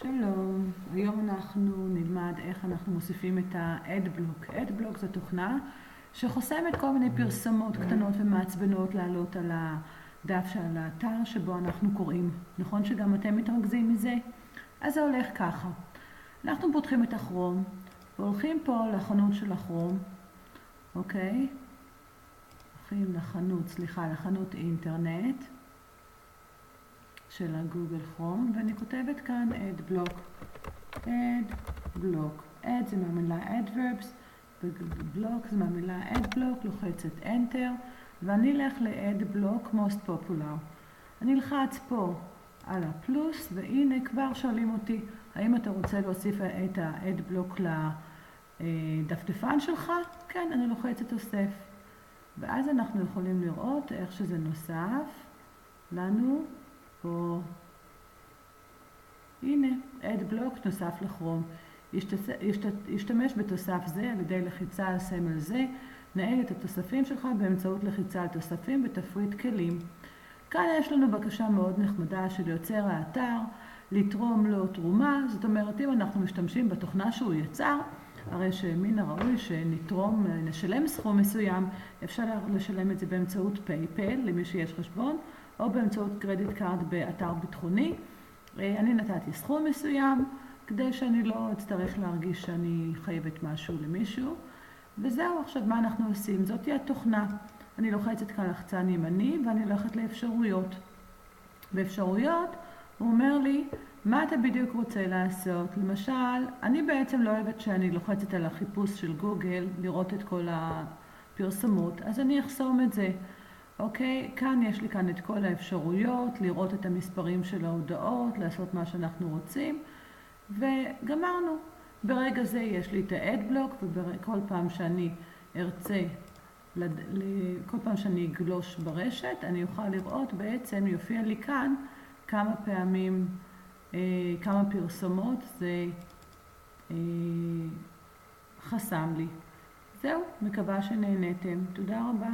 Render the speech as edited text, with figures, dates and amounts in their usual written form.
שלום, היום אנחנו נלמד איך אנחנו מוסיפים את ה-Adblock. Adblock זו תוכנה שחוסמת כל מיני פרסומות קטנות ומעצבנות לעלות על הדף של האתר שבו אנחנו קוראים. נכון שגם אתם מתרכזים מזה? אז זה הולך ככה. אנחנו פותחים את הכרום והולכים פה לחנות של הכרום, אוקיי? הולכים לחנות אינטרנט של הגוגל כרום, ואני כותבת כאן Adblock. Adblock. Add זה מהמילה Adverbs, ו-Block זה מהמילה Adblock, לוחצת Enter, ואני אלך ל-Adblock Most Popular. אני אלחץ פה על הפלוס, והנה כבר שואלים אותי, האם אתה רוצה להוסיף את ה-Adblock לדפדפן שלך? כן, אני לוחצת אוסף. ואז אנחנו יכולים לראות איך שזה נוסף לנו. פה, הנה, Adblock נוסף לכרום. ישתמש בתוסף זה על ידי לחיצה על סמל זה, נהל את התוספים שלך באמצעות לחיצה על תוספים בתפריט כלים. כאן יש לנו בקשה מאוד נחמדה של יוצר האתר, לתרום לו תרומה, זאת אומרת אם אנחנו משתמשים בתוכנה שהוא יצר, הרי שמן הראוי שנתרום, נשלם סכום מסוים, אפשר לשלם את זה באמצעות PayPal למי שיש חשבון, או באמצעות קרדיט קארד באתר ביטחוני. אני נתתי סכום מסוים, כדי שאני לא אצטרך להרגיש שאני חייבת משהו למישהו. וזהו, עכשיו מה אנחנו עושים? זאת היא התוכנה. אני לוחצת כאן לחצן ימני ואני הולכת לאפשרויות. באפשרויות הוא אומר לי, מה אתה בדיוק רוצה לעשות? למשל, אני בעצם לא אוהבת שאני לוחצת על החיפוש של גוגל, לראות את כל הפרסומות, אז אני אחסום את זה. אוקיי, כאן יש לי כאן את כל האפשרויות, לראות את המספרים של ההודעות, לעשות מה שאנחנו רוצים, וגמרנו. ברגע זה יש לי את ה-Adblock, וכל פעם שאני ארצה, כל פעם שאני אגלוש ברשת, אני אוכל לראות בעצם, יופיע לי כאן כמה פעמים, כמה פרסומות זה חסם לי. זהו, מקווה שנהנתם. תודה רבה.